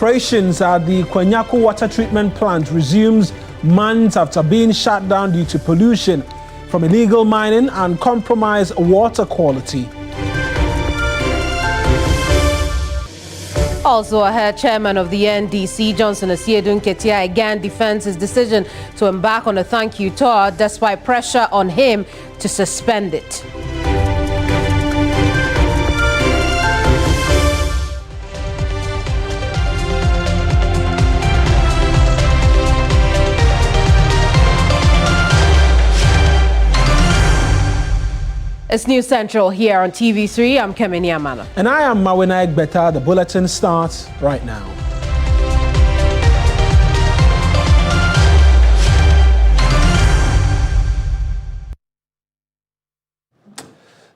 Operations at the Kwenyaku water treatment plant resumes months after being shut down due to pollution from illegal mining and compromised water quality. Also ahead, Chairman of the NDC, Johnson Asiedun Ketia, again defends his decision to embark on a thank you tour despite pressure on him to suspend it. It's News Central here on TV3. I'm Kemini Amanor. And I am Mawuena Egbeta. The bulletin starts right now.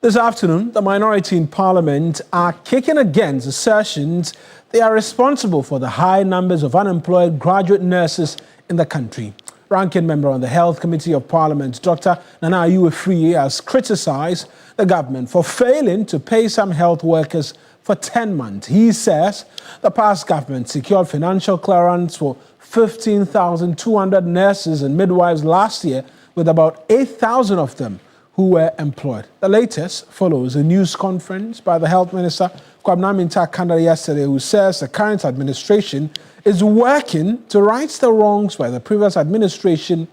This afternoon, the minority in Parliament are kicking against assertions they are responsible for the high numbers of unemployed graduate nurses in the country. Ranking member on the Health Committee of Parliament, Dr. Nana Ayuefree, has criticized the government for failing to pay some health workers for 10 months. He says the past government secured financial clearance for 15,200 nurses and midwives last year, with about 8,000 of them who were employed. The latest follows a news conference by the Health Minister, Kwabena Minta-Kanda, yesterday, who says the current administration is working to right the wrongs by the previous administration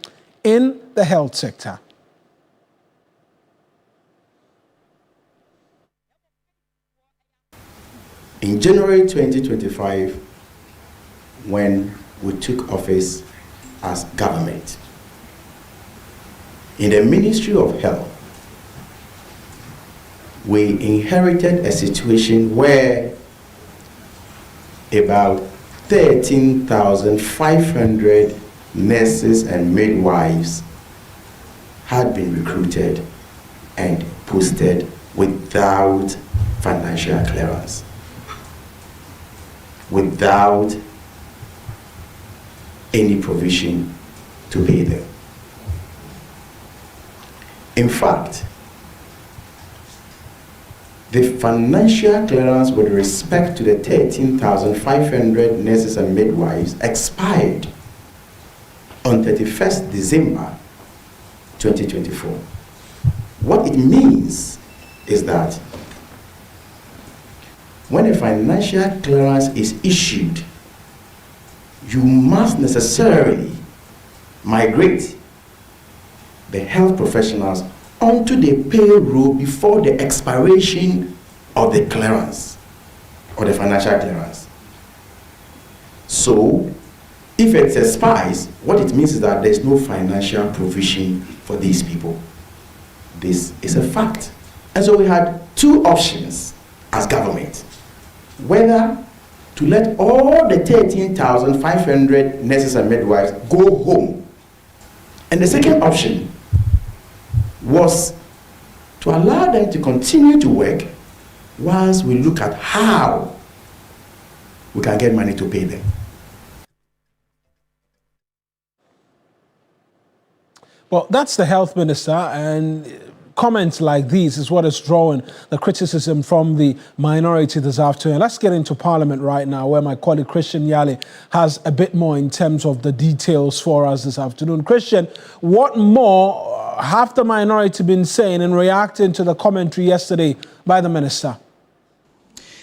in the health sector. In January 2025, when we took office as government, in the Ministry of Health, we inherited a situation where about 13,500 nurses and midwives had been recruited and posted without financial clearance, without any provision to pay them. In fact, the financial clearance with respect to the 13,500 nurses and midwives expired on 31st December 2024. What it means is that when a financial clearance is issued, you must necessarily migrate the health professionals onto the payroll before the expiration of the clearance or the financial clearance. So, if it expires, what it means is that there's no financial provision for these people. This is a fact. And so we had two options as government: whether to let all the 13,500 nurses and midwives go home. And the second option was to allow them to continue to work whilst we look at how we can get money to pay them. Well, that's the health minister, and comments like these is what is drawing the criticism from the minority this afternoon. Let's get into Parliament right now, where my colleague Christian Yali has a bit more in terms of the details for us this afternoon. Christian, what more have the minority been saying in reacting to the commentary yesterday by the minister?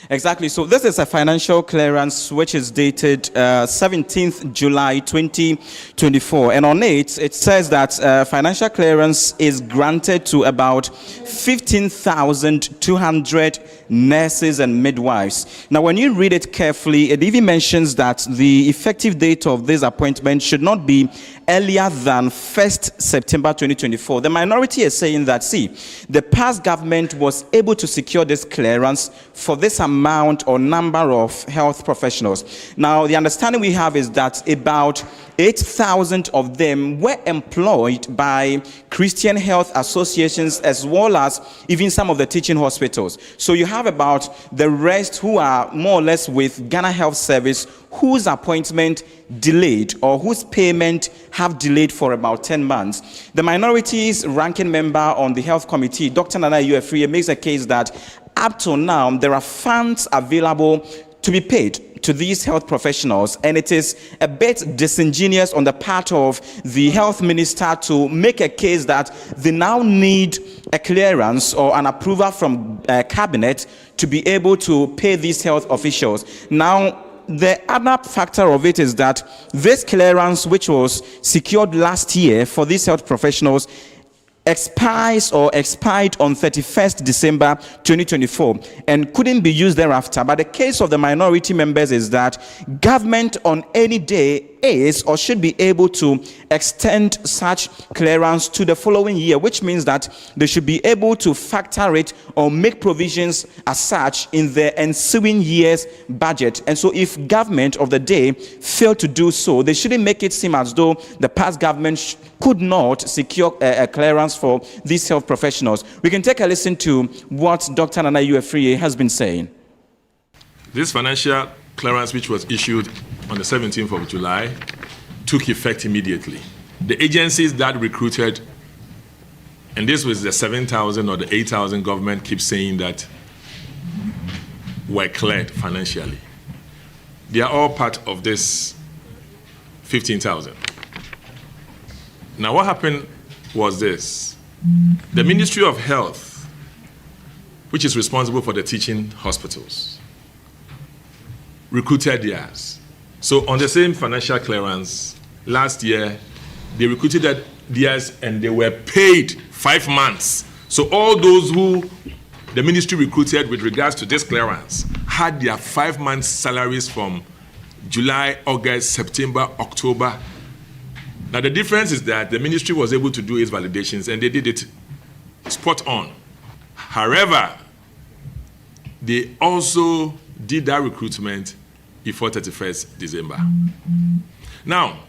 Exactly. So this is a financial clearance which is dated 17th July 2024. And on it, it says that financial clearance is granted to about 15,200 nurses and midwives. Now, when you read it carefully, it even mentions that the effective date of this appointment should not be earlier than 1st September 2024. The minority is saying that, see, the past government was able to secure this clearance for this amount or number of health professionals. Now, the understanding we have is that about 8,000 of them were employed by Christian health associations as well as even some of the teaching hospitals. So you have about the rest who are more or less with Ghana Health Service, whose appointment delayed or whose payment have delayed for about 10 months. The minority's ranking member on the health committee, Dr. Nana Ayuefree, makes a case that up to now there are funds available to be paid to these health professionals, and it is a bit disingenuous on the part of the health minister to make a case that they now need a clearance or an approval from cabinet to be able to pay these health officials. Now, the other factor of it is that this clearance, which was secured last year for these health professionals, expires or expired on 31st December 2024 and couldn't be used thereafter. But the case of the minority members is that government on any day is or should be able to extend such clearance to the following year, which means that they should be able to factor it or make provisions as such in the ensuing year's budget. And so if government of the day fail to do so, they shouldn't make it seem as though the past government could not secure a clearance for these health professionals. We can take a listen to what Dr. Nana Uefriye has been saying. This financial clearance, which was issued on the 17th of July, took effect immediately. The agencies that recruited, and this was the 7,000 or the 8,000 government keeps saying that were cleared financially. They are all part of this 15,000. Now what happened was this. The Ministry of Health, which is responsible for the teaching hospitals, recruited theirs. So on the same financial clearance, last year, they recruited theirs and they were paid 5 months. So all those who the ministry recruited with regards to this clearance had their 5 months salaries from July, August, September, October. Now the difference is that the ministry was able to do its validations and they did it spot on. However, they also did that recruitment before 31st December. Now,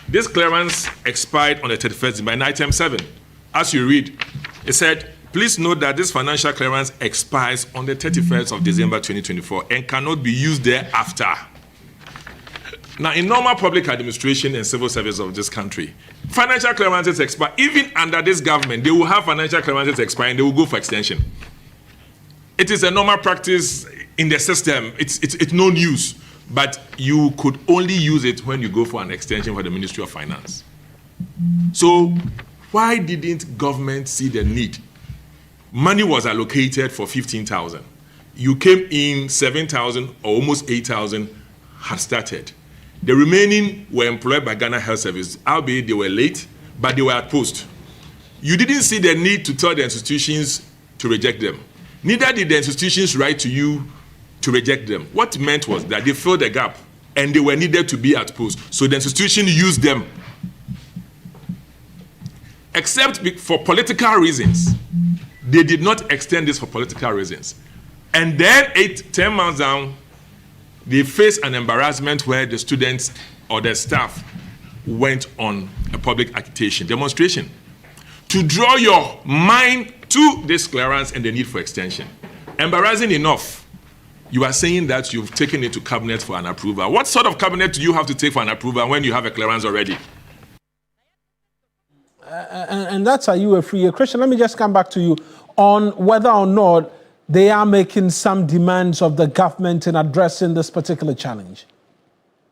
this clearance expired on the 31st December in item 7. As you read, it said, please note that this financial clearance expires on the 31st of December 2024 and cannot be used thereafter. Now, in normal public administration and civil service of this country, financial clearances expire. Even under this government, they will have financial clearances expire and they will go for extension. It is a normal practice in the system. It's no news, but you could only use it when you go for an extension for the Ministry of Finance. So why didn't government see the need? Money was allocated for 15,000. You came in 7,000 or almost 8,000 had started. The remaining were employed by Ghana Health Service, albeit they were late, but they were at post. You didn't see the need to tell the institutions to reject them. Neither did the institutions write to you to reject them. What it meant was that they filled the gap and they were needed to be at post. So the institution used them. Except for political reasons. They did not extend this for political reasons. And then 10 months down, they faced an embarrassment where the students or the staff went on a public agitation, demonstration, to draw your mind to this clearance and the need for extension. Embarrassing enough, you are saying that you've taken it to cabinet for an approval. What sort of cabinet do you have to take for an approval when you have a clearance already? And that's how you were free. Christian, let me just come back to you on whether or not they are making some demands of the government in addressing this particular challenge.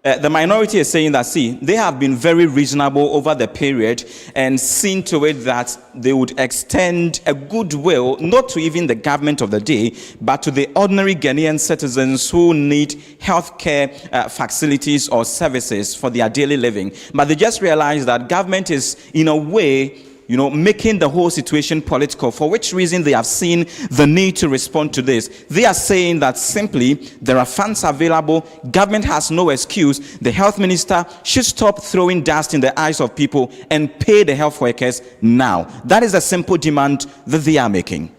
The minority is saying that, see, they have been very reasonable over the period and seen to it that they would extend a goodwill, not to even the government of the day, but to the ordinary Ghanaian citizens who need healthcare facilities or services for their daily living. But they just realized that government is, in a way, making the whole situation political, for which reason they have seen the need to respond to this. They are saying that simply there are funds available, government has no excuse, the health minister should stop throwing dust in the eyes of people and pay the health workers now. That is a simple demand that they are making.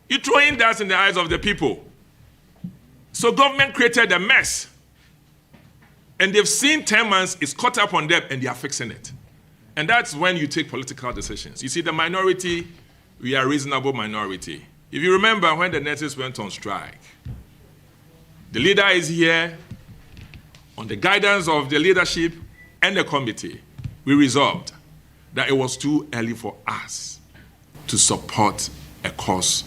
You're throwing dust in the eyes of the people. So government created a mess. And they've seen 10 months, it's caught up on them and they are fixing it. And that's when you take political decisions. You see, the minority, we are a reasonable minority. If you remember when the nurses went on strike, the leader is here. On the guidance of the leadership and the committee, we resolved that it was too early for us to support a cause,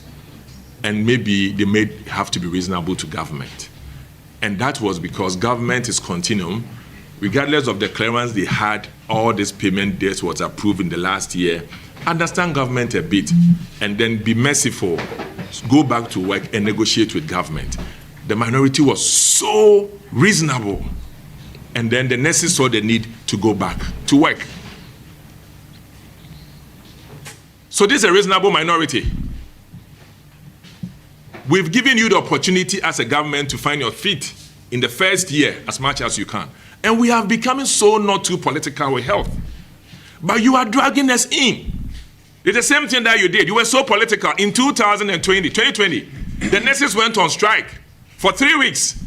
and maybe they may have to be reasonable to government. And that was because government is continuum. Regardless of the clearance they had, all this payment dates was approved in the last year. Understand government a bit and then be merciful. Go back to work and negotiate with government. The minority was so reasonable. And then the nurses saw the need to go back to work. So this is a reasonable minority. We've given you the opportunity as a government to find your feet in the first year as much as you can. And we have become so not too political with health. But you are dragging us in. It's the same thing that you did. You were so political. In 2020, the nurses went on strike for 3 weeks.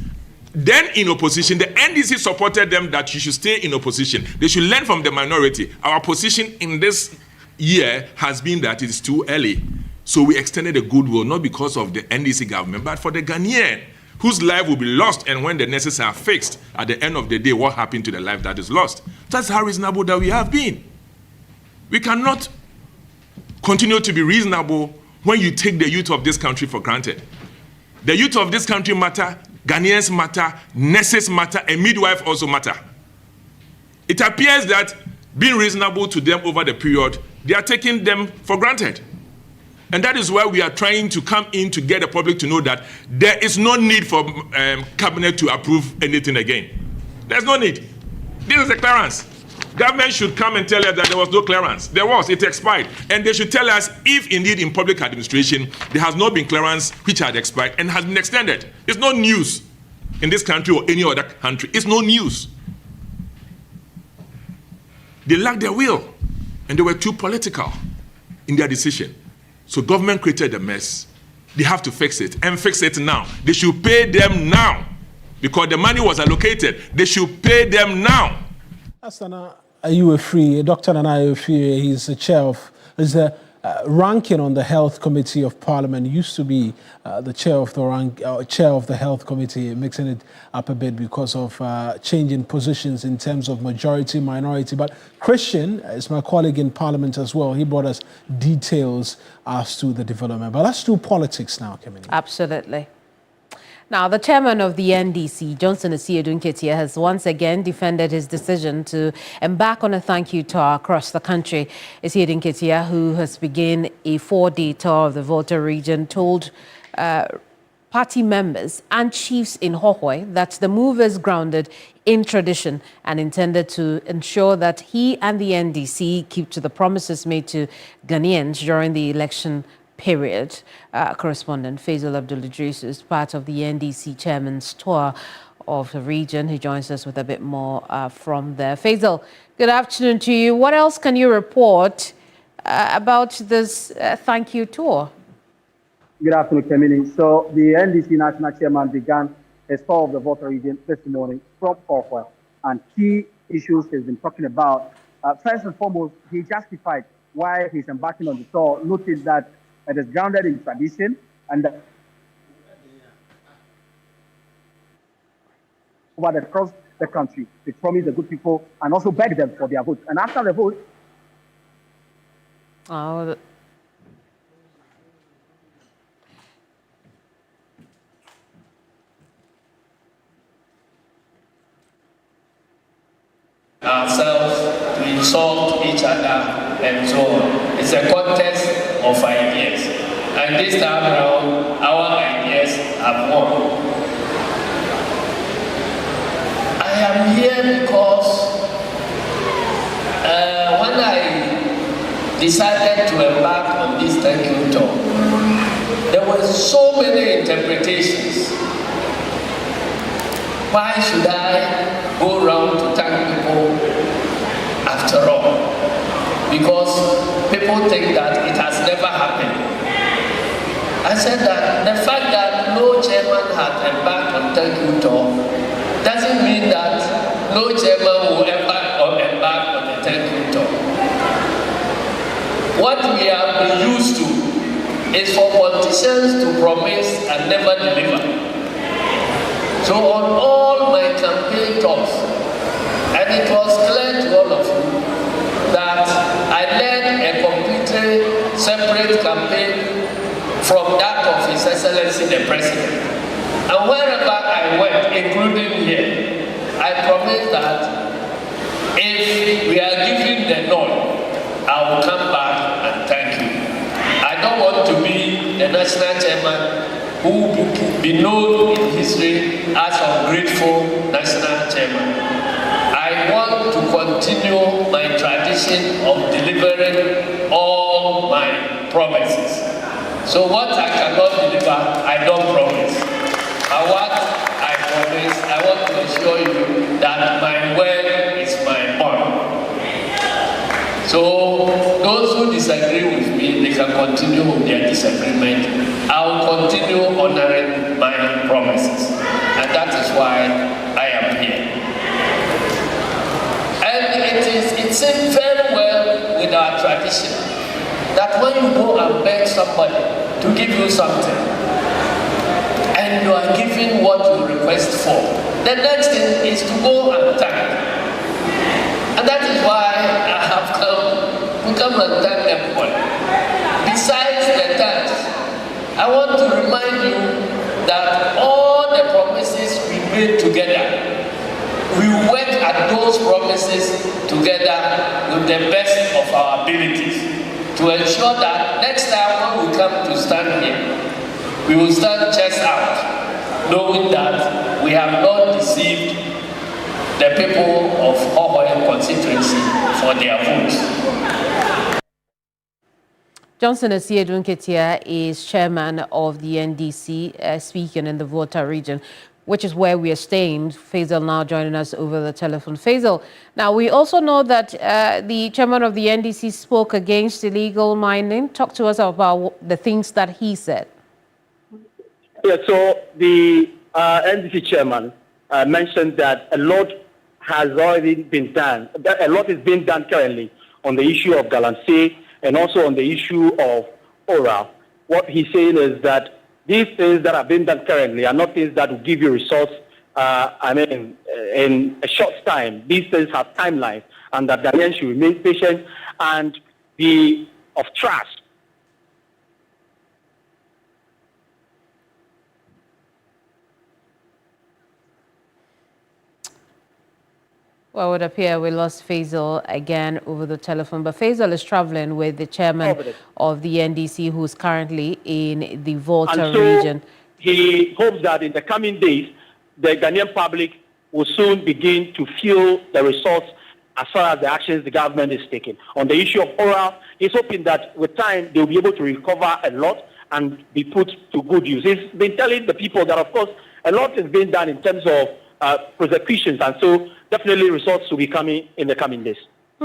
Then in opposition, the NDC supported them that you should stay in opposition. They should learn from the minority. Our position in this year has been that it is too early. So we extended the goodwill, not because of the NDC government, but for the Ghanaian, whose life will be lost, and when the nurses are fixed, at the end of the day, what happened to the life that is lost? That's how reasonable that we have been. We cannot continue to be reasonable when you take the youth of this country for granted. The youth of this country matter, Ghanaians matter, nurses matter, and midwives also matter. It appears that being reasonable to them over the period, they are taking them for granted. And that is why we are trying to come in to get the public to know that there is no need for cabinet to approve anything again. There's no need. This is a clearance. Government should come and tell us that there was no clearance. There was, it expired. And they should tell us if indeed in public administration there has not been clearance which had expired and has been extended. It's no news in this country or any other country. It's no news. They lacked their will and they were too political in their decision. So government created a mess. They have to fix it and fix it now. They should pay them now because the money was allocated. They should pay them now. Asana Ayuefri, Dr. Nana Ayuefri, he's the chair of, is the ranking on the Health Committee of Parliament. He used to be the chair of the Health Committee, mixing it up a bit because of changing positions in terms of majority, minority. But Christian is my colleague in Parliament as well. He brought us details as to the development. But let's do politics now, Kemini. Absolutely. Now, the chairman of the NDC, Johnson Asiedu Nketia, has once again defended his decision to embark on a thank you tour across the country. Asiedu Nketia, who has begun a 4-day tour of the Volta region, told party members and chiefs in Hohoi that the move is grounded in tradition and intended to ensure that he and the NDC keep to the promises made to Ghanaians during the election period. Correspondent Faisal Abdul-Idris is part of the NDC chairman's tour of the region. He joins us with a bit more from there. Faisal, good afternoon to you. What else can you report about this thank you tour? Good afternoon, Kemini. So the NDC national chairman began his tour of the Volta region this morning from Hohoi, and key issues he's been talking about. First and foremost, he justified why he's embarking on the tour, noting that it is grounded in tradition and over across the country to promise the good people and also beg them for their vote. And after the vote, ourselves to insult each other and so on. It's a contest of ideas. And this time around, our ideas have won. I am here because when I decided to embark on this thank you tour, there were so many interpretations. Why should I go around to thank people after all? Because people think that it has never happened. I said that the fact that no chairman had embarked on thank you tour doesn't mean that no chairman will ever embark on the thank you tour. What we have been used to is for politicians to promise and never deliver. So on all my campaign talks, and it was clear to all of you that I led a completely separate campaign from that of His Excellency the President. And wherever I I went, including here, I promised that if we are given the nod, I will come back and thank you. I don't want to be the national chairman who will be known in history as ungrateful national chairman. I want to continue my tradition of delivering all my promises. So what I cannot deliver, I don't promise. What I promise, I want to assure you that my word is my bond. So those who disagree with me, they can continue with their disagreement. I will continue honoring my promises. And that is why I am here. And it seems very well with our tradition that when you go and beg somebody to give you something, and you are given what you request for, the next thing is to go and thank. And that is why I have come and thank everybody. Besides the thanks, I want to remind you that all the promises we made together, we work at those promises together with the best of our abilities to ensure that next time when we come to stand here, we will stand chest out, knowing that we have not deceived the people of Mawuena constituency for their votes. Johnson Asiedun Ketia is chairman of the NDC, speaking in the Volta region, which is where we are staying. Faisal now joining us over the telephone. Faisal, now we also know that the chairman of the NDC spoke against illegal mining. Talk to us about the things that he said. Yeah, so the NDC chairman mentioned that a lot has already been done. A lot is being done currently on the issue of Galamsey and also on the issue of Ora. What he's saying is that these things that are being done currently are not things that will give you results, in a short time. These things have timelines, and that Ghanaians should remain patient and be of trust. Well, it would appear we lost Faisal again over the telephone, but Faisal is traveling with the chairman of the NDC, who's currently in the Volta region. He hopes that in the coming days, the Ghanaian public will soon begin to feel the results as far as the actions the government is taking. On the issue of oral, he's hoping that with time, they'll be able to recover a lot and be put to good use. He's been telling the people that, of course, a lot is being done in terms of prosecutions, and so definitely results will be coming in the coming days.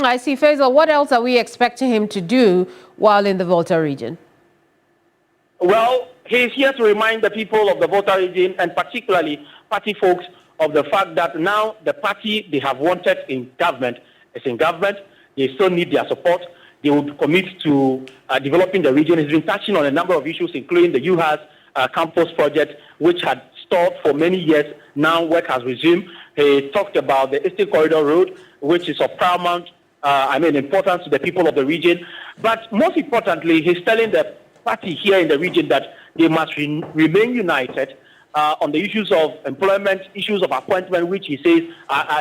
I see. Faisal, what else are we expecting him to do while in the Volta region? Well, he's here to remind the people of the Volta region, and particularly party folks, of the fact that now the party they have wanted in government is in government. They still need their support. They would commit to developing the region. He's been touching on a number of issues, including the UHAS campus project, which had stalled for many years. Now work has resumed. He talked about the Eastern Corridor Road, which is of paramount importance to the people of the region. But most importantly, he's telling the party here in the region that they must remain united on the issues of employment, issues of appointment, which he says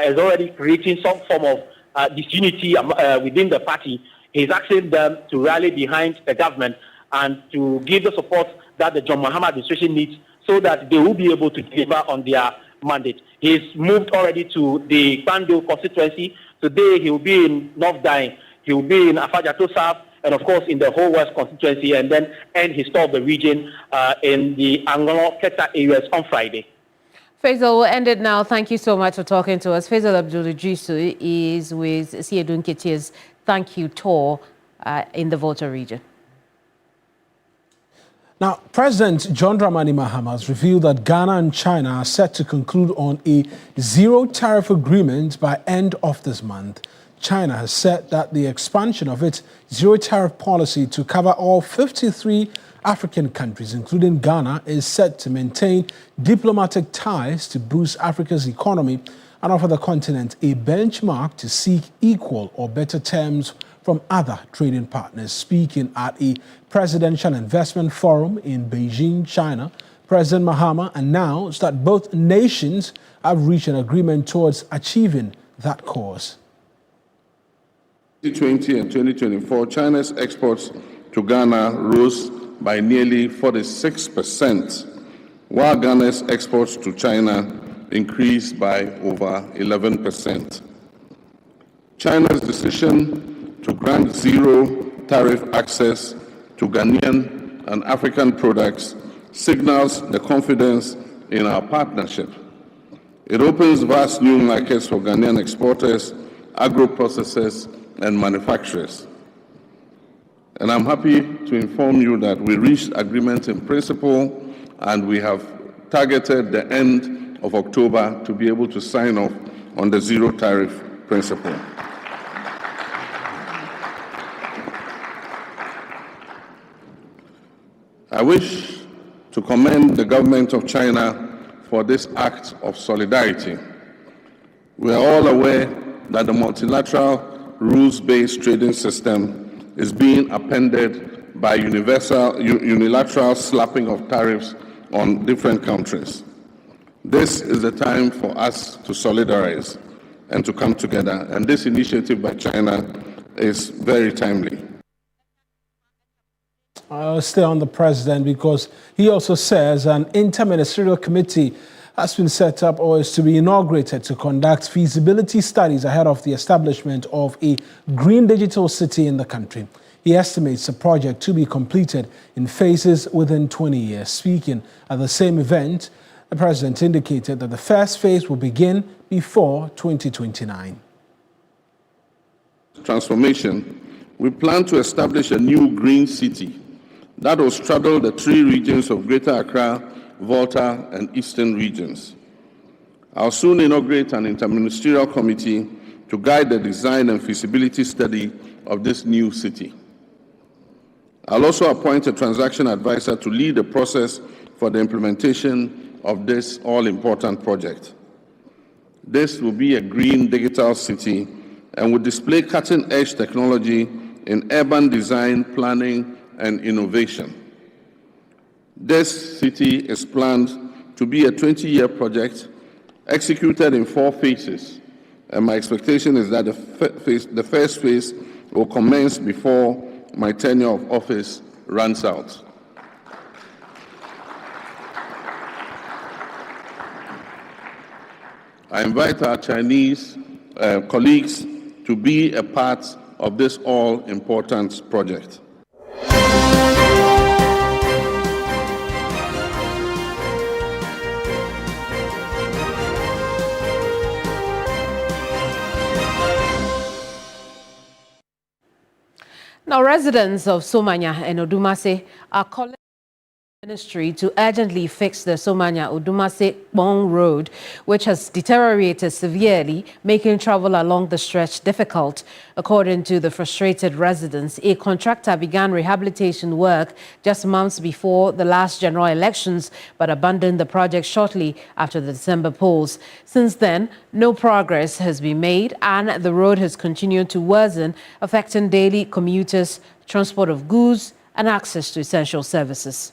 is already creating some form of disunity within the party. He's asking them to rally behind the government and to give the support that the John Mahama administration needs so that they will be able to deliver on their mandate. He's moved already to the Bando constituency. Today he will be in North Dine, he will be in Afajato South, and of course in the whole West constituency, and then end his tour of the region in the Angolo Keta areas on Friday. Faisal, we'll end it now. Thank you so much for talking to us. Faisal Abdul-Idrisu is with Asiedun Ketia's thank you tour in the Volta region. Now, President John Dramani Mahama has revealed that Ghana and China are set to conclude on a zero-tariff agreement by end of this month. China has said that the expansion of its zero-tariff policy to cover all 53 African countries, including Ghana, is set to maintain diplomatic ties to boost Africa's economy and offer the continent a benchmark to seek equal or better terms from other trading partners. Speaking at a presidential investment forum in Beijing, China, President Mahama announced that both nations have reached an agreement towards achieving that cause. 2020 and 2024, China's exports to Ghana rose by nearly 46%, while Ghana's exports to China increased by over 11%. China's decision to grant zero tariff access to Ghanaian and African products signals the confidence in our partnership. It opens vast new markets for Ghanaian exporters, agro-processors, and manufacturers. And I'm happy to inform you that we reached agreement in principle, and we have targeted the end of October to be able to sign off on the zero tariff principle. I wish to commend the government of China for this act of solidarity. We are all aware that the multilateral rules-based trading system is being upended by unilateral slapping of tariffs on different countries. This is the time for us to solidarize and to come together, and this initiative by China is very timely. I'll stay on the president because he also says an interministerial committee has been set up or is to be inaugurated to conduct feasibility studies ahead of the establishment of a green digital city in the country. He estimates the project to be completed in phases within 20 years. Speaking at the same event, the president indicated that the first phase will begin before 2029. Transformation, we plan to establish a new green city that will straddle the three regions of Greater Accra, Volta, and Eastern regions. I'll soon inaugurate an interministerial committee to guide the design and feasibility study of this new city. I'll also appoint a transaction advisor to lead the process for the implementation of this all-important project. This will be a green digital city and will display cutting-edge technology in urban design, planning, and innovation. This city is planned to be a 20-year project executed in 4 phases, and my expectation is that the first phase will commence before my tenure of office runs out. I invite our Chinese colleagues to be a part of this all-important project. Now, residents of Somanya and Odumase are calling the ministry to urgently fix the Somanya-Odumase-Bong Road, which has deteriorated severely, making travel along the stretch difficult. According to the frustrated residents, a contractor began rehabilitation work just months before the last general elections, but abandoned the project shortly after the December polls. Since then, no progress has been made, and the road has continued to worsen, affecting daily commuters, transport of goods, and access to essential services.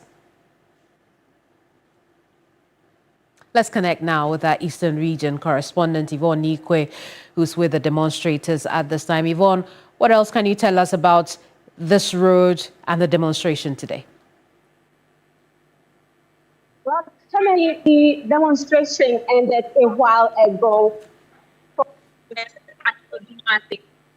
Let's connect now with our Eastern Region correspondent, Yvonne Nikwe, who's with the demonstrators at this time. Yvonne, what else can you tell us about this road and the demonstration today? Well, the demonstration ended a while ago.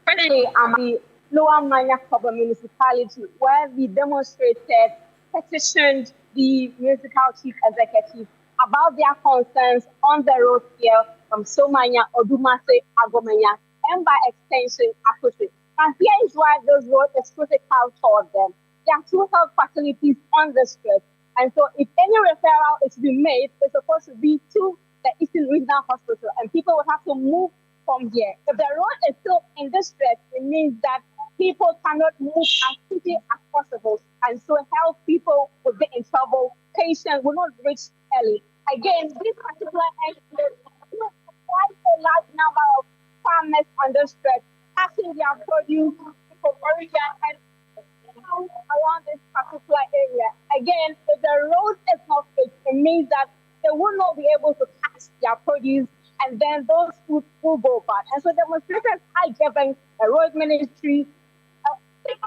Presently, I'm the Lower Manya municipality, where the demonstrators petitioned the municipal chief executive about their concerns on the road here from Somanya, Odumase, Agomenya, and by extension, Akoshe. And here is why this road is critical for them. There are 2 health facilities on the stretch, and so if any referral is to be made, it's supposed to be to the Eastern Regional Hospital, and people will have to move from here. If the road is still in this stretch, it means that people cannot move as quickly as possible, and so health people will be in trouble. Patients will not reach early. Again, this particular area is quite a large number of farmers on the stretch passing their produce for origin and around this particular area. Again, if the road is not fixed, it means that they will not be able to catch their produce, and then those foods will go bad. And so demonstrators are giving the road ministry a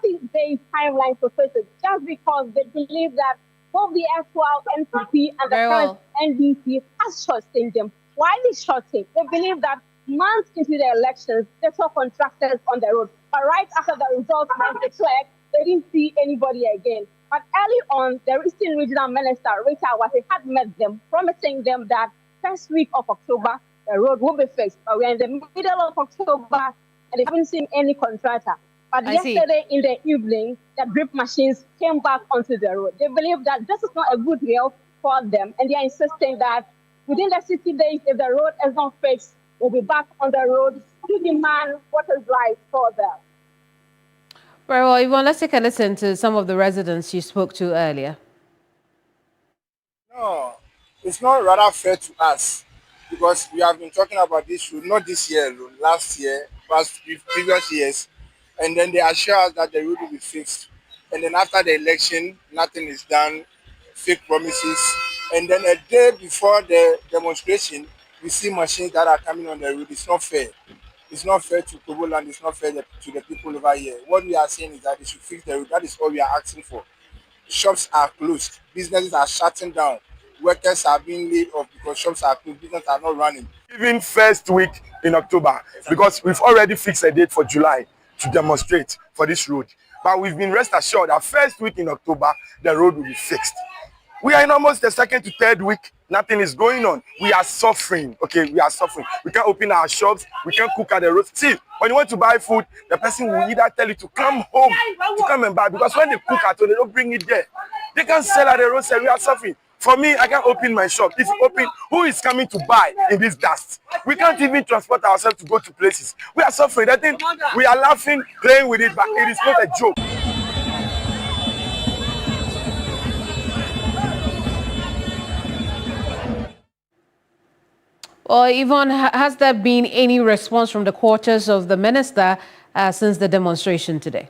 60-day timeline to fix it, just because they believe that both the actual NPP and the current NDC has shortened them. Why is shorting? They believe that months into the elections, they saw contractors on the road. But right after the results were declared, they didn't see anybody again. But early on, the Eastern Regional Minister, Rita Awase, had met them, promising them that first week of October, the road will be fixed. But we're in the middle of October, and they haven't seen any contractor. But yesterday in the evening, the drip machines came back onto the road. They believe that this is not a good deal for them, and they are insisting that within the 60 days, if the road is not fixed, we'll be back on the road to demand what is right for them. Very well, Yvonne, let's take a listen to some of the residents you spoke to earlier. No, it's not rather fair to us, because we have been talking about this road, not this year alone, last year, past previous years, and then they assure us that the road will be fixed. And then after the election, nothing is done, fake promises. And then a day before the demonstration, we see machines that are coming on the road. It's not fair. It's not fair to Kobo land. It's not fair to the people over here. What we are saying is that they should fix the road. That is all we are asking for. Shops are closed. Businesses are shutting down. Workers are being laid off because shops are closed. Businesses are not running. Even first week in October, because we've already fixed a date for July to demonstrate for this road. But we've been rest assured that first week in October, the road will be fixed. We are in almost the second to third week. Nothing is going on. We are suffering. Okay, we are suffering. We can't open our shops. We can't cook at the road. See, when you want to buy food, the person will either tell you to come home to come and buy, because when they cook at home, they don't bring it there. They can't sell at the roadside. We are suffering. For me, I can't open my shop. If you open, who is coming to buy in this dust? We can't even transport ourselves to go to places. We are suffering. I think we are laughing, playing with it, but it is not a joke. Well, Yvonne, has there been any response from the quarters of the minister since the demonstration today?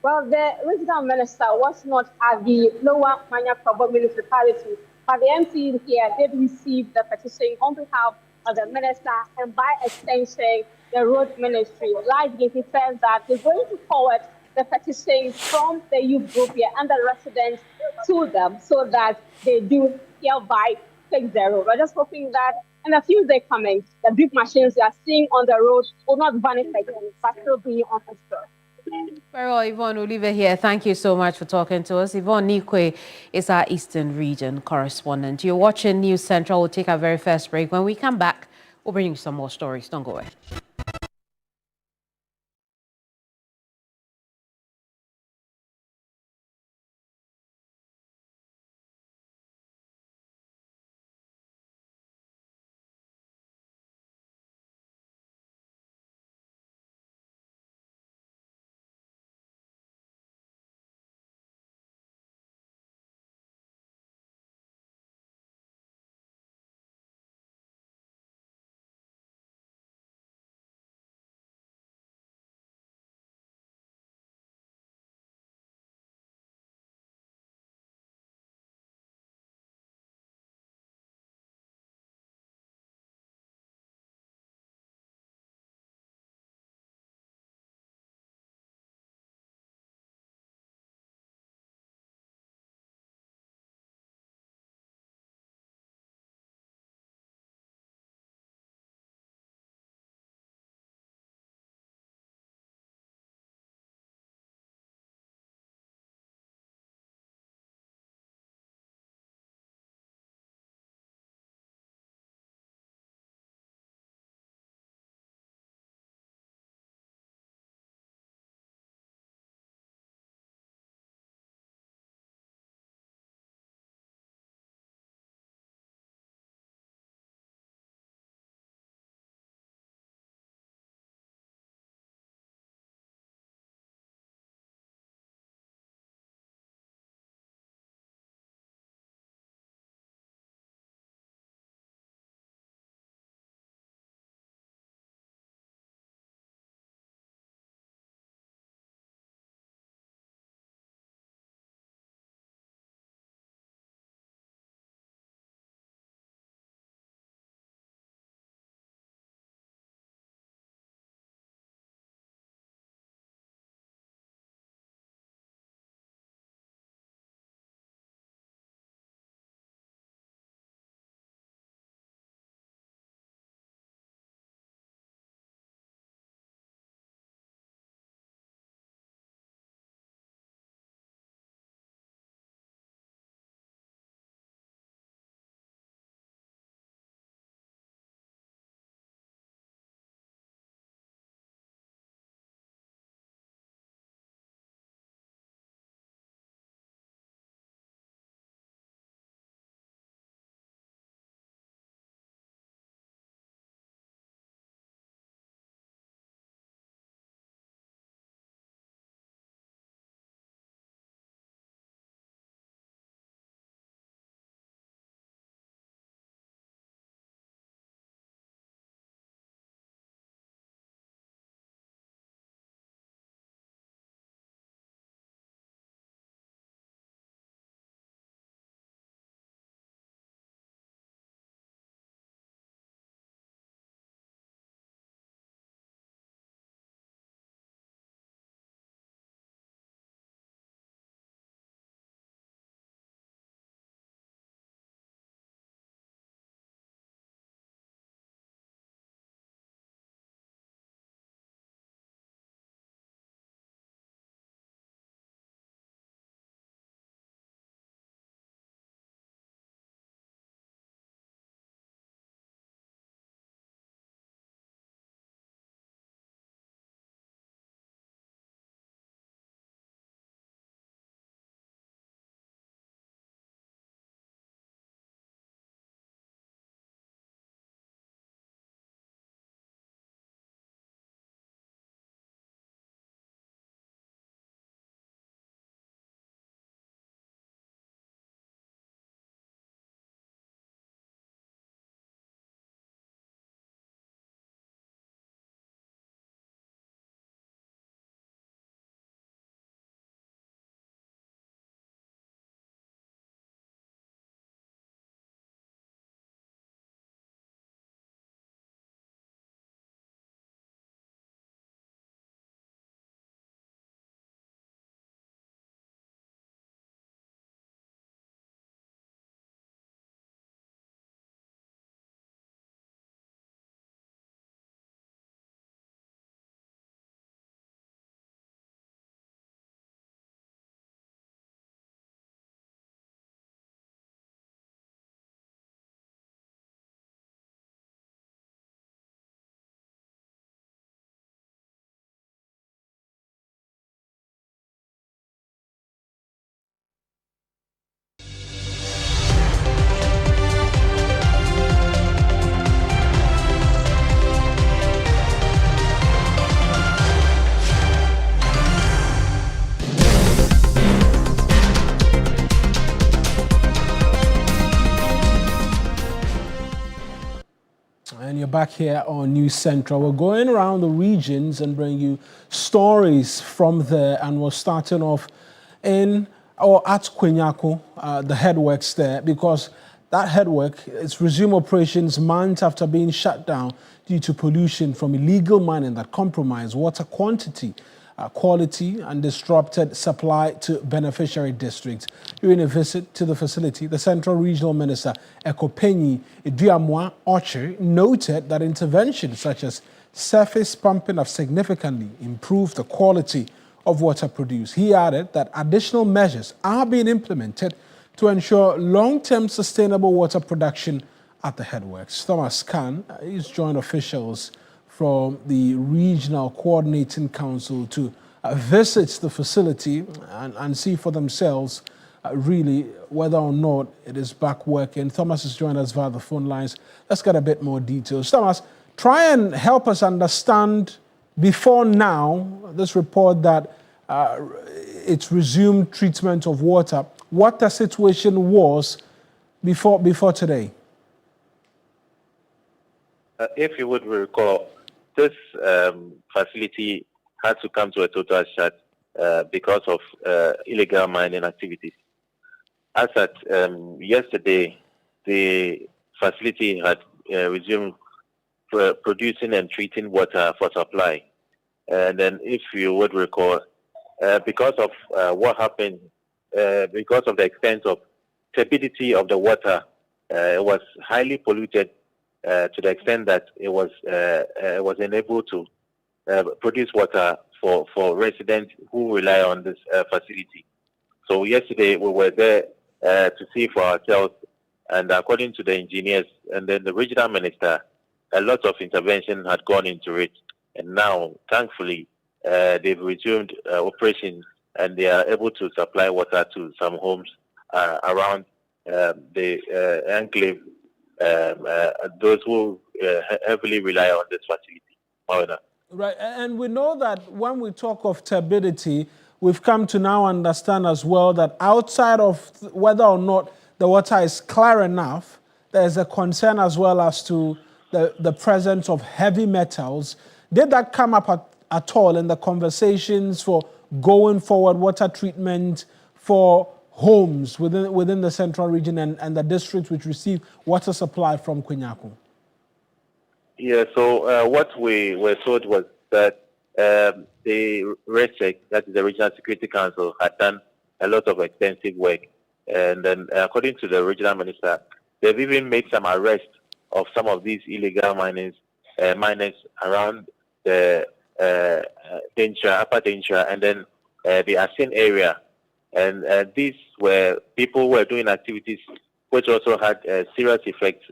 Well, the regional minister was not at the Lower Manya Probo municipality, but the MPs here did receive the petition on behalf of the minister and by extension, the road ministry. Largely, he says that he's going to forward the petition from the youth group here and the residents to them so that they do hereby take the road. We're just hoping that in a few days coming, the drip machines we are seeing on the road will not vanish again, but still be on the store. Very well, Yvonne, we'll leave it here. Thank you so much for talking to us. Yvonne Nikwe is our Eastern Region correspondent. You're watching News Central. We'll take our very first break. When we come back, we'll bring you some more stories. Don't go away. And you're back here on News Central. We're going around the regions and bring you stories from there. And we're starting off at Kwenyako, the headworks there, because that headwork is resumed operations months after being shut down due to pollution from illegal mining that compromised water quality and disrupted supply to beneficiary districts. During a visit to the facility, the Central Regional Minister, Ekopeni Amanor, noted that interventions such as surface pumping have significantly improved the quality of water produced. He added that additional measures are being implemented to ensure long-term sustainable water production at the headworks. Thomas Khan is joined officials from the Regional Coordinating Council to visit the facility and see for themselves really whether or not it is back working. Thomas is joined us via the phone lines. Let's get a bit more details. Thomas, try and help us understand before now this report that it's resumed treatment of water, what the situation was before today. If you would recall, this facility had to come to a total shut because of illegal mining activities. As at yesterday, the facility had resumed producing and treating water for supply. And then, if you would recall, because of what happened, because of the extent of turbidity of the water, it was highly polluted to the extent that it was unable to produce water for residents who rely on this facility. So yesterday we were there to see for ourselves, and according to the engineers and then the regional minister, a lot of intervention had gone into it, and now thankfully they've resumed operations and they are able to supply water to some homes around the enclave, those who heavily rely on this facility. Mawuena. Right, and we know that when we talk of turbidity, we've come to now understand as well that outside of whether or not the water is clear enough, there's a concern as well as to the presence of heavy metals. Did that come up at all in the conversations for going forward water treatment for homes within the central region and the districts which receive water supply from Kwenyako? Yeah, so what we were told was that the RESEC, that is the Regional Security Council, had done a lot of extensive work. And then according to the regional minister, they've even made some arrests of some of these illegal miners around the Upper Dentra, and then the Asin area. And these were people who were doing activities which also had serious effects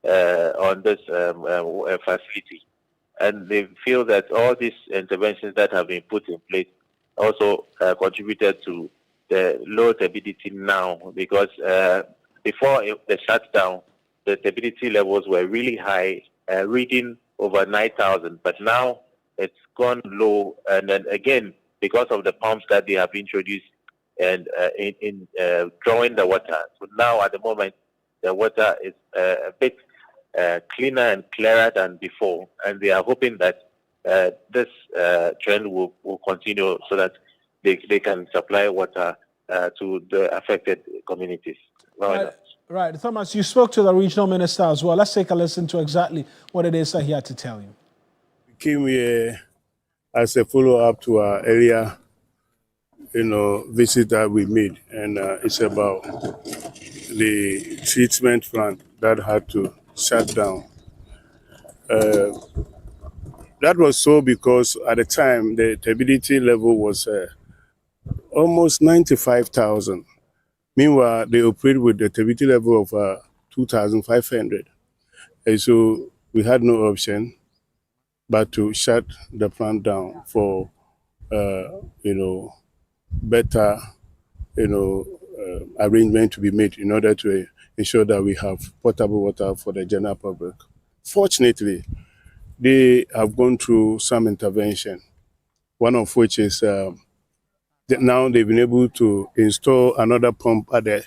on this facility. And they feel that all these interventions that have been put in place also contributed to the low turbidity now, because before the shutdown, the turbidity levels were really high, reading over 9,000, but now it's gone low. And then again, because of the pumps that they have introduced and in drawing the water. So now at the moment, the water is a bit cleaner and clearer than before, and they are hoping that this trend will continue so that they can supply water to the affected communities. Right. Thomas, you spoke to the regional minister as well. Let's take a listen to exactly what it is that he had to tell you. We came here as a follow-up to our earlier visit that we made, and it's about the treatment plant that had to shut down. That was so because at the time the turbidity level was almost 95,000. Meanwhile, they operate with the turbidity level of 2,500. And so we had no option but to shut the plant down for better arrangement to be made in order to ensure that we have potable water for the general public. Fortunately, they have gone through some intervention, one of which is now they've been able to install another pump at the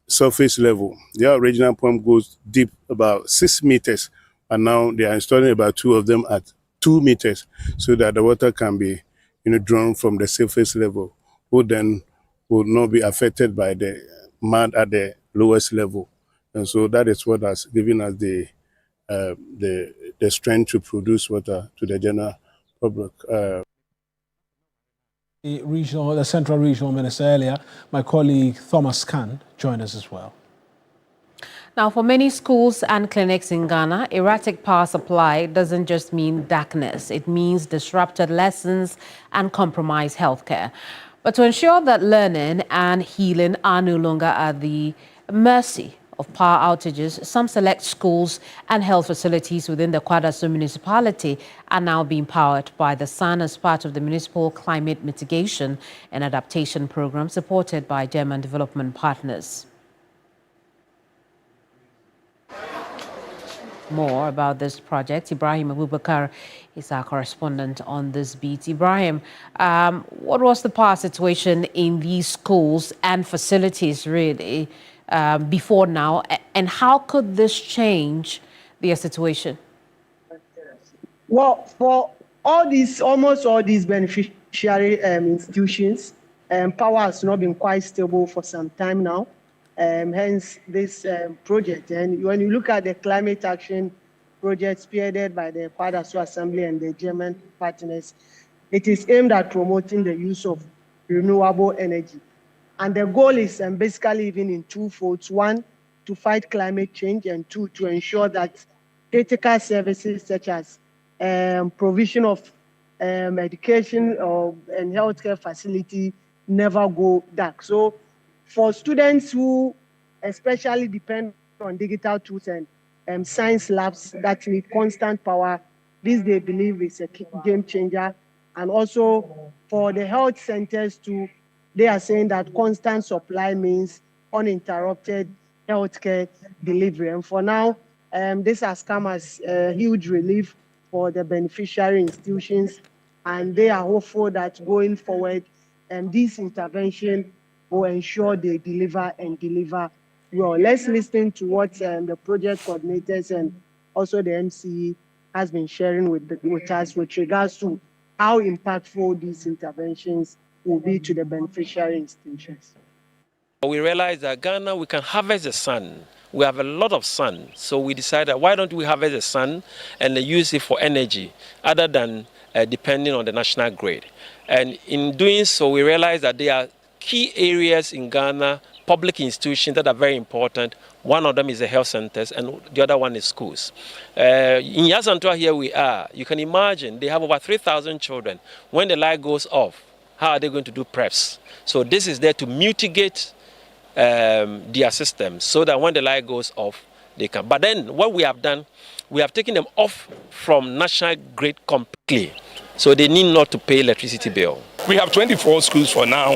surface level. Their original pump goes deep about 6 meters, and now they are installing about 2 of them at 2 meters so that the water can be drawn from the surface level, who then will not be affected by the mud at the lowest level. And so that is what has given us the strength to produce water to the general public. The Central Regional Minister earlier, my colleague Thomas Khan, joined us as well. Now, for many schools and clinics in Ghana, erratic power supply doesn't just mean darkness. It means disrupted lessons and compromised healthcare. But to ensure that learning and healing are no longer at the mercy of power outages, some select schools and health facilities within the Kwadaso municipality are now being powered by the sun as part of the municipal climate mitigation and adaptation program supported by German development partners. More about this project, Ibrahim Abubakar is our correspondent on this beat. Ibrahim, what was the power situation in these schools and facilities really before now, and how could this change their situation? Well, for almost all these beneficiary institutions, power has not been quite stable for some time now. Hence this project. And when you look at the climate action project spearheaded by the Kwadaso Assembly and the German partners, it is aimed at promoting the use of renewable energy. And the goal is basically even in 2 folds. 1, to fight climate change, and 2, to ensure that critical services such as provision of education and healthcare facility never go dark. So for students who especially depend on digital tools and science labs that need constant power, this they believe is a game changer. And also for the health centers too, they are saying that constant supply means uninterrupted healthcare delivery. And for now, this has come as a huge relief for the beneficiary institutions, and they are hopeful that going forward, this intervention will ensure they deliver and deliver well. Let's listen to what the project coordinators and also the MCE has been sharing with us with regards to how impactful these interventions will be to the beneficiary institutions. We realized that Ghana, we can harvest the sun. We have a lot of sun, so we decided why don't we harvest the sun and use it for energy other than depending on the national grid. And in doing so, we realized that there are key areas in Ghana, public institutions that are very important. One of them is the health centers, and the other one is schools. In Yasantua, here we are. You can imagine they have over 3,000 children. When the light goes off, how are they going to do preps? So this is there to mitigate their systems so that when the light goes off, they can. But then what we have done, we have taken them off from national grid completely, so they need not to pay electricity bill. We have 24 schools for now,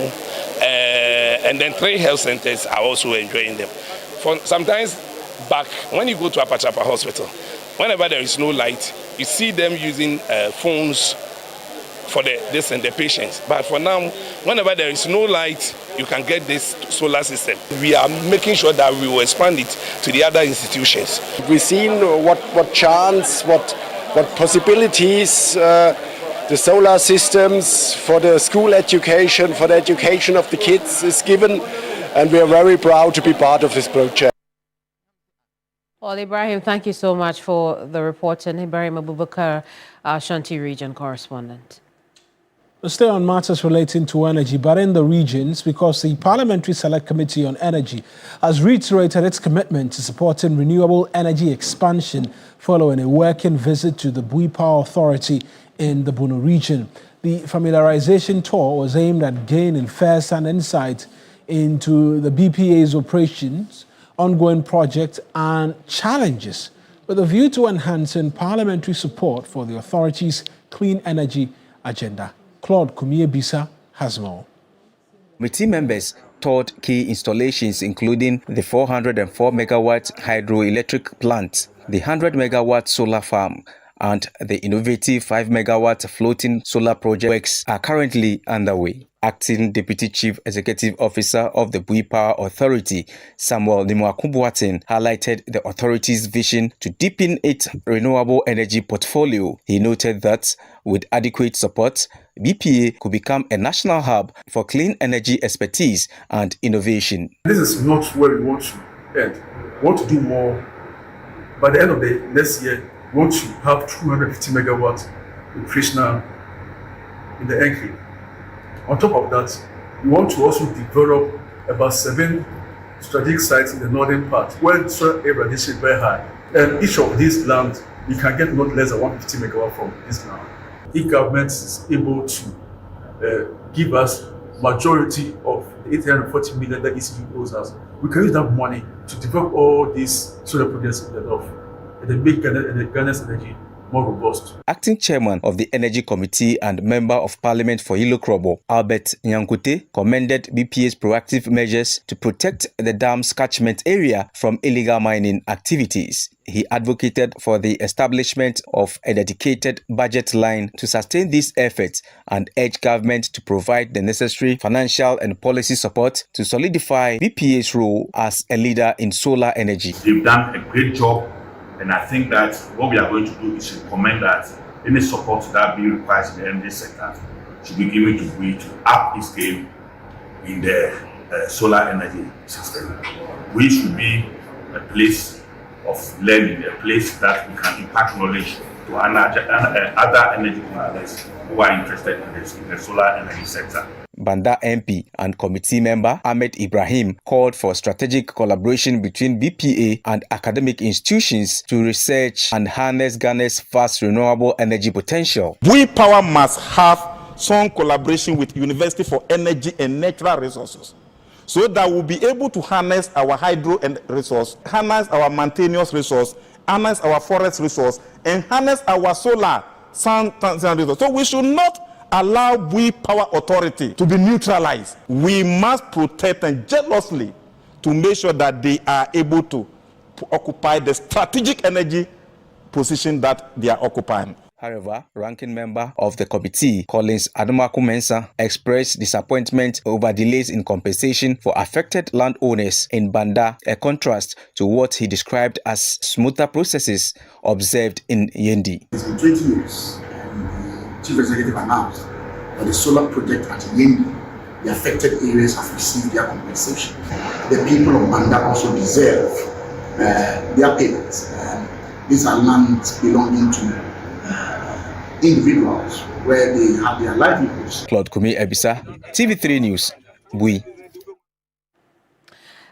and then 3 health centers are also enjoying them. For sometimes back, when you go to Apachapa Hospital, whenever there is no light, you see them using phones for the patients. But for now, whenever there is no light, you can get this solar system. We are making sure that we will expand it to the other institutions. We've seen what chance, what possibilities the solar systems for the school education, for the education of the kids is given, and we are very proud to be part of this project. Well, Ibrahim, thank you so much for the report. And Ibrahim Abubakar, Shanti Region correspondent. We'll stay on matters relating to energy, but in the regions, because the Parliamentary Select Committee on Energy has reiterated its commitment to supporting renewable energy expansion following a working visit to the Bui Power Authority in the Bono region. The familiarization tour was aimed at gaining first-hand insight into the BPA's operations, ongoing projects and challenges, with a view to enhancing parliamentary support for the authority's clean energy agenda. Claude Kumie-Bisa has more. Committee members toured key installations including the 404 megawatt hydroelectric plant, the 100 megawatt solar farm, and the innovative 5-megawatt floating solar project works are currently underway. Acting Deputy Chief Executive Officer of the Bui Power Authority, Samuel Nimwakubuatin, highlighted the authority's vision to deepen its renewable energy portfolio. He noted that with adequate support, BPA could become a national hub for clean energy expertise and innovation. This is not where we want to end. We want to do more. By the end of the next year, we want to have 250 megawatts operational in the enclave. On top of that, we want to also develop about 7 strategic sites in the northern part where soil irradiation is very high. And each of these lands, we can get not less than 150 megawatts from this land. If government is able to give us majority of the 840 million that ECU owes us, we can use that money to develop all these solar projects in the north and then make Ghana's energy more robust. Acting Chairman of the Energy Committee and Member of Parliament for Ilokrobo, Albert Nyankute, commended BPA's proactive measures to protect the dam's catchment area from illegal mining activities. He advocated for the establishment of a dedicated budget line to sustain these efforts and urged government to provide the necessary financial and policy support to solidify BPA's role as a leader in solar energy. They've done a great job. And I think that what we are going to do is to recommend that any support that be required in the energy sector should be given to BUI to up its game in the solar energy system. We should be a place of learning, a place that we can impart knowledge to other energy providers who are interested in the solar energy sector. Banda MP and committee member Ahmed Ibrahim called for strategic collaboration between BPA and academic institutions to research and harness Ghana's vast renewable energy potential. BUI Power must have some collaboration with University for Energy and Natural Resources so that we'll be able to harness our hydro resource, harness our mountainous resource, harness our forest resource, and harness our solar sun resource. So we should not allow BUI Power Authority to be neutralized. We must protect them jealously to make sure that they are able to occupy the strategic energy position that they are occupying. However, ranking member of the committee, Collins Adumaku Mensah, expressed disappointment over delays in compensation for affected landowners in Banda, a contrast to what he described as smoother processes observed in Yendi. It's been 20 years. Chief Executive announced that the solar project at Yendi, the affected areas have received their compensation. The people of Banda also deserve their payments. These are lands belonging to individuals where they have their livelihoods. Claude Kumi Ebisa, TV3 News, BUI.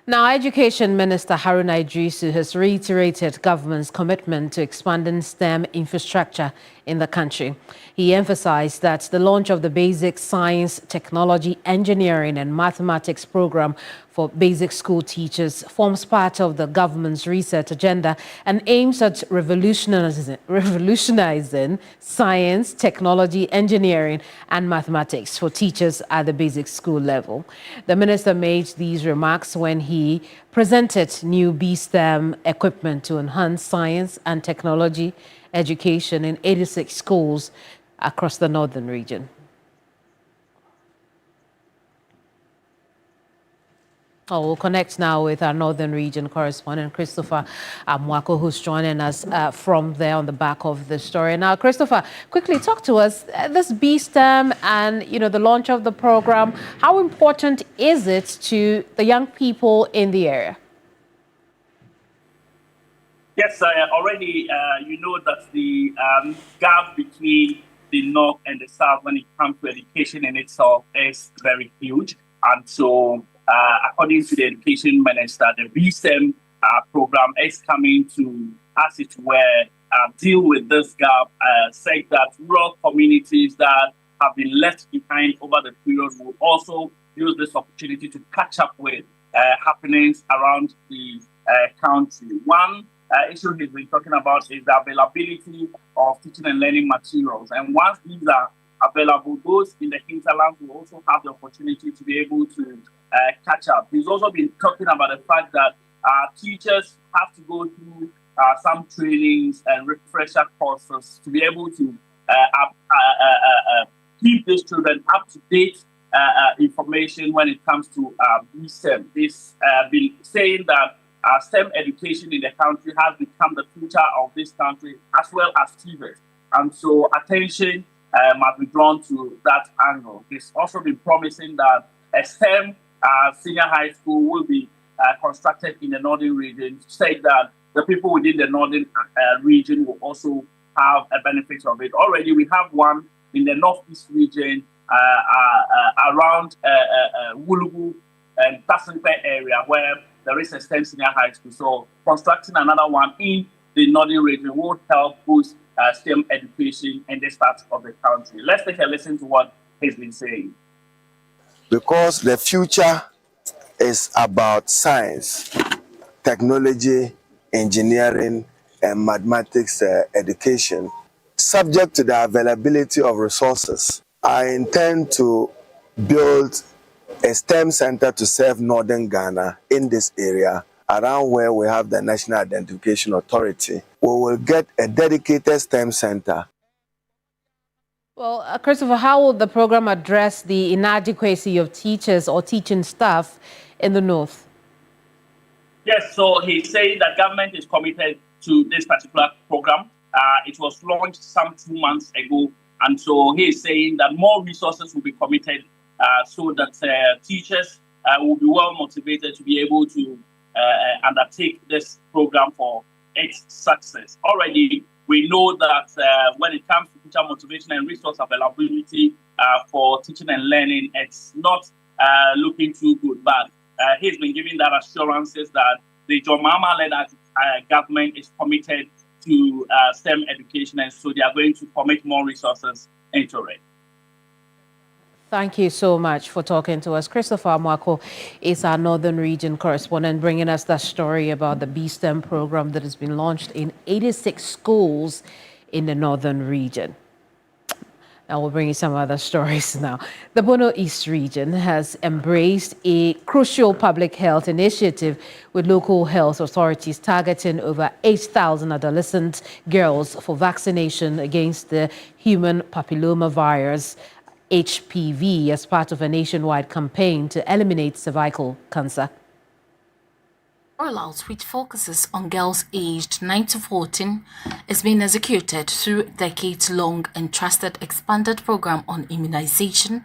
Now, Education Minister Haruna Idrisu has reiterated government's commitment to expanding STEM infrastructure in the country. He emphasized that the launch of the Basic Science, Technology, Engineering and Mathematics program for basic school teachers forms part of the government's research agenda and aims at revolutionizing science, technology, engineering and mathematics for teachers at the basic school level. The minister made these remarks when he presented new BSTEM equipment to enhance science and technology education in 86 schools across the northern region. We'll connect now with our northern region correspondent, Christopher Mwako, who's joining us from there on the back of the story. Now, Christopher, quickly talk to us, this BSTEM and, the launch of the program, how important is it to the young people in the area? Yes, already you know that the gap between the North and the South when it comes to education in itself is very huge. And so, according to the Education Minister, the BSTEM program is coming to, as it were, deal with this gap, say that rural communities that have been left behind over the period will also use this opportunity to catch up with happenings around the country. One issue he's been talking about is the availability of teaching and learning materials. And once these are available, those in the hinterland will also have the opportunity to be able to catch up. He's also been talking about the fact that teachers have to go through some trainings and refresher courses to be able to keep these children up to date information when it comes to STEM. This been saying that STEM education in the country has become the future of this country as well as TVET. And so attention must be drawn to that angle. It's also been promising that a STEM senior high school will be constructed in the northern region, to say that the people within the northern region will also have a benefit of it. Already we have one in the northeast region around Wulugu and Tassinkwe area where there is a STEM senior high school. So constructing another one in the northern region will help boost STEM education in this part of the country. Let's take a listen to what he's been saying. Because the future is about science, technology, engineering, and mathematics education. Subject to the availability of resources, I intend to build a STEM center to serve northern Ghana in this area, around where we have the National Identification Authority. We will get a dedicated STEM center. Well, Christopher, how will the program address the inadequacy of teachers or teaching staff in the north? Yes, so he's saying that government is committed to this particular program. It was launched some 2 months ago, and so he is saying that more resources will be committed so that teachers will be well motivated to be able to undertake this program for its success. Already, we know that when it comes to teacher motivation and resource availability for teaching and learning, it's not looking too good. But he's been giving that assurances that the John Mahama-led government is committed to STEM education, and so they are going to commit more resources into it. Thank you so much for talking to us. Christopher Amwako is our Northern Region correspondent, bringing us that story about the BSTEM program that has been launched in 86 schools in the Northern Region. Now we'll bring you some other stories now. The Bono East region has embraced a crucial public health initiative with local health authorities targeting over 8,000 adolescent girls for vaccination against the human papillomavirus, HPV, as part of a nationwide campaign to eliminate cervical cancer. Rollout, which focuses on girls aged 9 to 14, is being executed through a decades-long and trusted expanded program on immunization,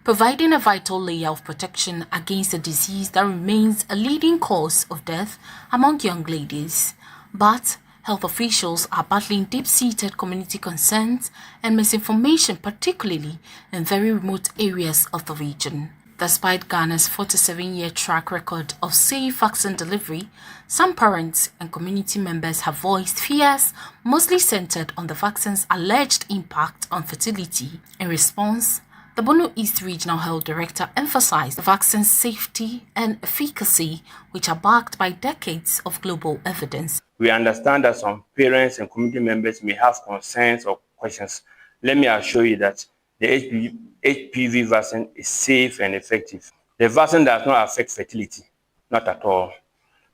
providing a vital layer of protection against a disease that remains a leading cause of death among young ladies. But health officials are battling deep-seated community concerns and misinformation, particularly in very remote areas of the region. Despite Ghana's 47-year track record of safe vaccine delivery, some parents and community members have voiced fears, mostly centered on the vaccine's alleged impact on fertility. In response, the Bono East Regional Health Director emphasized the vaccine's safety and efficacy, which are backed by decades of global evidence. We understand that some parents and community members may have concerns or questions. Let me assure you that the HPV vaccine is safe and effective. The vaccine does not affect fertility, not at all,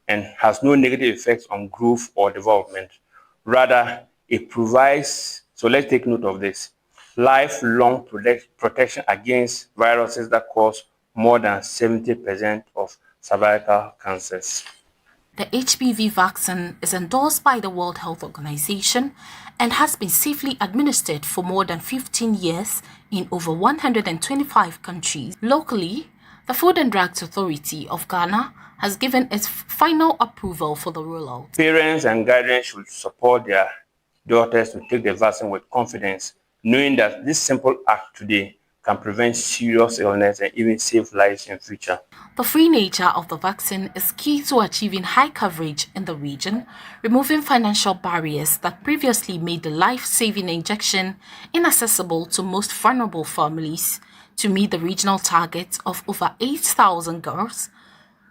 and has no negative effects on growth or development. Rather, it provides, so let's take note of this, lifelong protection against viruses that cause more than 70% of cervical cancers. The HPV vaccine is endorsed by the World Health Organization and has been safely administered for more than 15 years in over 125 countries. Locally, the Food and Drugs Authority of Ghana has given its final approval for the rollout. Parents and guardians should support their daughters to take the vaccine with confidence, knowing that this simple act today can prevent serious illness and even save lives in future. The free nature of the vaccine is key to achieving high coverage in the region, removing financial barriers that previously made the life-saving injection inaccessible to most vulnerable families. To meet the regional target of over 8,000 girls,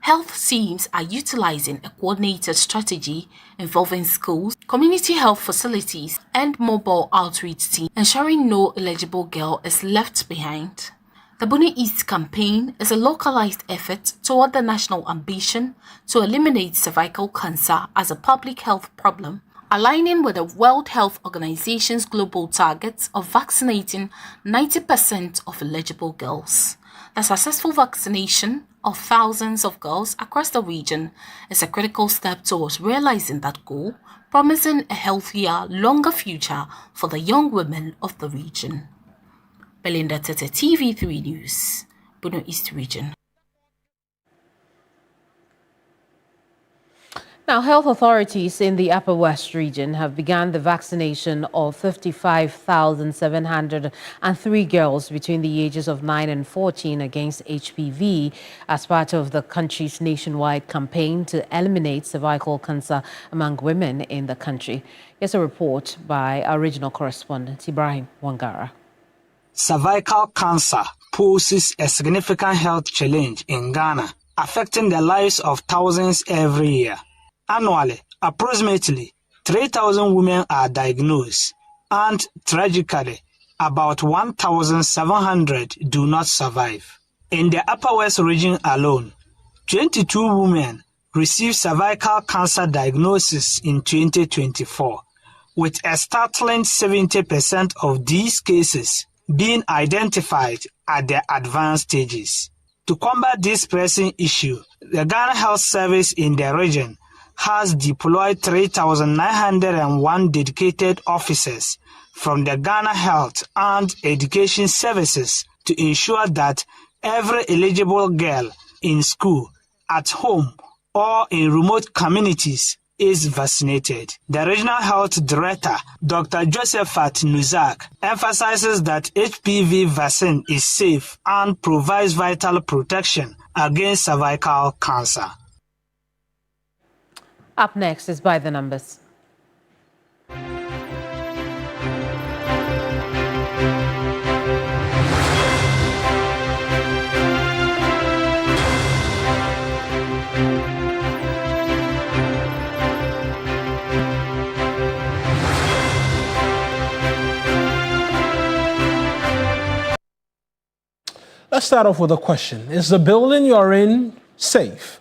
health teams are utilizing a coordinated strategy involving schools, community health facilities, and mobile outreach teams, ensuring no eligible girl is left behind. The Bono East campaign is a localized effort toward the national ambition to eliminate cervical cancer as a public health problem, aligning with the World Health Organization's global targets of vaccinating 90% of eligible girls. The successful vaccination of thousands of girls across the region is a critical step towards realizing that goal, promising a healthier, longer future for the young women of the region. Belinda Tete, TV3 News, Bono East Region. Now, health authorities in the Upper West region have begun the vaccination of 55,703 girls between the ages of 9 and 14 against HPV as part of the country's nationwide campaign to eliminate cervical cancer among women in the country. Here's a report by our regional correspondent, Ibrahim Wangara. Cervical cancer poses a significant health challenge in Ghana, affecting the lives of thousands every year. Annually, approximately 3,000 women are diagnosed, and tragically, about 1,700 do not survive. In the Upper West region alone, 22 women received cervical cancer diagnosis in 2024, with a startling 70% of these cases being identified at the advanced stages. To combat this pressing issue, the Ghana Health Service in the region has deployed 3,901 dedicated officers from the Ghana Health and Education Services to ensure that every eligible girl in school, at home, or in remote communities is vaccinated. The Regional Health Director, Dr. Josephat Nuzak, emphasizes that HPV vaccine is safe and provides vital protection against cervical cancer. Up next is By the Numbers. Let's start off with a question. Is the building you're in safe?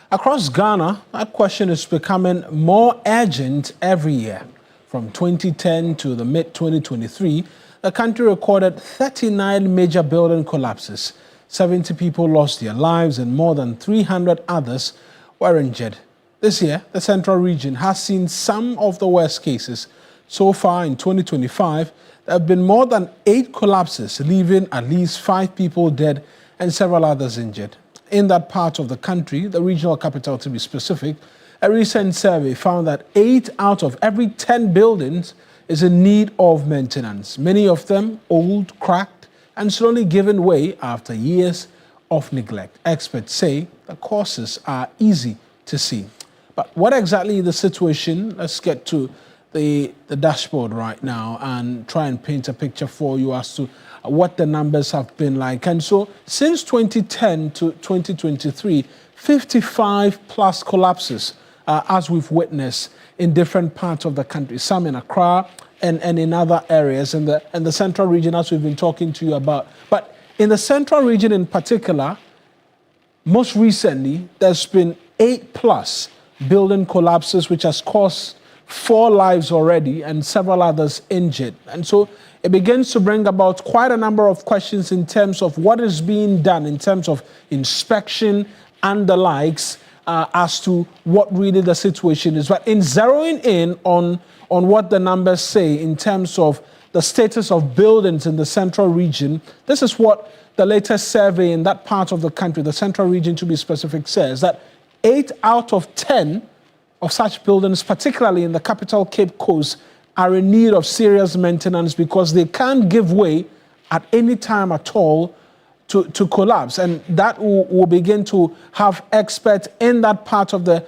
Across Ghana, that question is becoming more urgent every year. From 2010 to the mid-2023, the country recorded 39 major building collapses. 70 people lost their lives and more than 300 others were injured. This year, the Central Region has seen some of the worst cases. So far in 2025, there have been more than 8 collapses, leaving at least 5 people dead and several others injured. In that part of the country, the regional capital to be specific, a recent survey found that 8 out of every 10 buildings is in need of maintenance. Many of them old, cracked, and slowly giving way after years of neglect. Experts say the causes are easy to see. But what exactly is the situation? Let's get to the dashboard right now and try and paint a picture for you as to what the numbers have been like. And so since 2010 to 2023, 55 plus collapses as we've witnessed in different parts of the country, some in Accra and in other areas in the Central Region, as we've been talking to you about. But in the Central Region in particular, most recently, there's been 8 plus building collapses, which has caused 4 lives already and several others injured. And so it begins to bring about quite a number of questions in terms of what is being done in terms of inspection and the likes as to what really the situation is. But in zeroing in on what the numbers say in terms of the status of buildings in the Central Region, this is what the latest survey in that part of the country, the Central Region to be specific, says that 8 out of 10 of such buildings, particularly in the capital Cape Coast, are in need of serious maintenance because they can't give way at any time at all to collapse. And that will begin to have experts in that part of the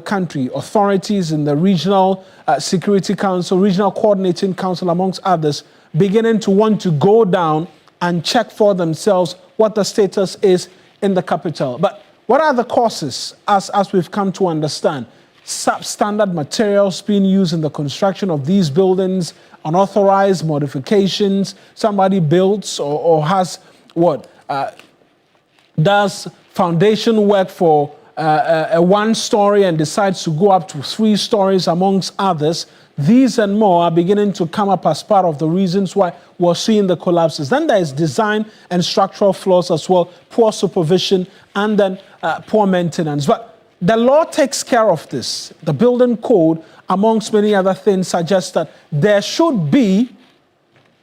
country, authorities in the Regional Security Council, Regional Coordinating Council, amongst others, beginning to want to go down and check for themselves what the status is in the capital. But what are the causes, as we've come to understand? Substandard materials being used in the construction of these buildings, unauthorized modifications, somebody builds or has does foundation work for a one-story and decides to go up to 3 stories amongst others. These and more are beginning to come up as part of the reasons why we're seeing the collapses. Then there is design and structural flaws as well, poor supervision, and then poor maintenance. But the law takes care of this. The building code, amongst many other things, suggests that there should be,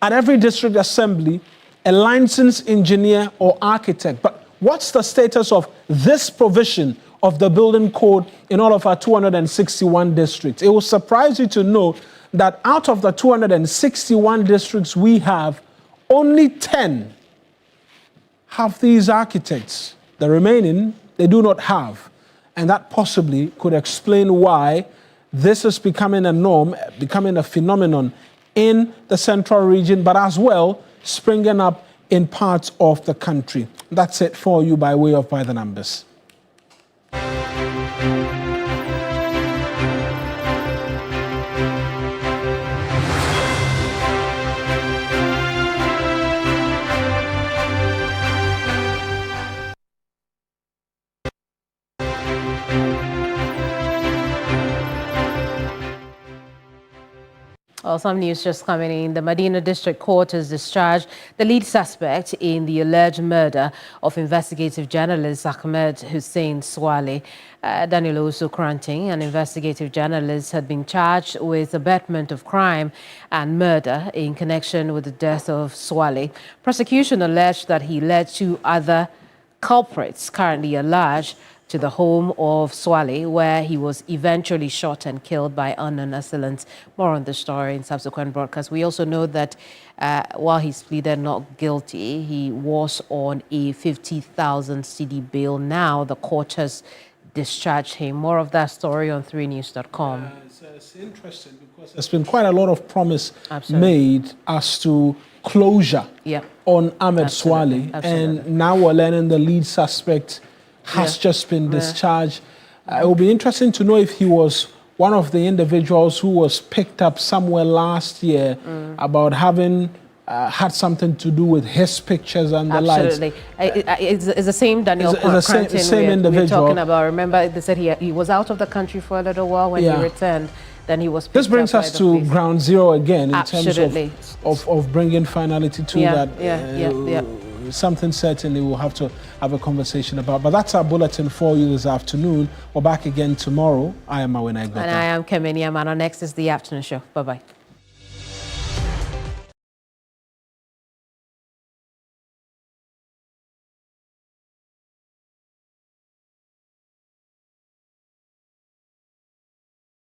at every district assembly, a licensed engineer or architect. But what's the status of this provision of the building code in all of our 261 districts? It will surprise you to know that out of the 261 districts we have, only 10 have these architects. The remaining, they do not have. And that possibly could explain why this is becoming a norm, becoming a phenomenon in the central region, but as well springing up in parts of the country. That's it for you by way of By the Numbers. Well, some news just coming in. The Medina District Court has discharged the lead suspect in the alleged murder of investigative journalist Ahmed Hussein Swale. Daniel Osu-Kranting, an investigative journalist, had been charged with abetment of crime and murder in connection with the death of Swale. Prosecution alleged that he led 2 other culprits currently alleged to the home of Swale, where he was eventually shot and killed by unknown assailants. More on the story in subsequent broadcasts. We also know that while he's pleaded not guilty, he was on a 50,000 cedi bail. Now the court has discharged him. More of that story on 3news.com. It's interesting because there's been quite a lot of promise made as to closure on Ahmed Swale. And now we're learning the lead suspect has just been discharged. It will be interesting to know if he was one of the individuals who was picked up somewhere last year about having had something to do with his pictures and the likes. Absolutely. It's the same Daniel Kranting same individual. we're talking about. Remember, they said he was out of the country for a little while. When he returned, then he was picked up. This brings us to ground zero again in terms of bringing finality to that. Something certainly we'll have to have a conversation about. But that's our bulletin for you this afternoon. We're back again tomorrow. I am Mawuena Egbeta. And I am Kemini Amanor. Next is the afternoon show. Bye-bye.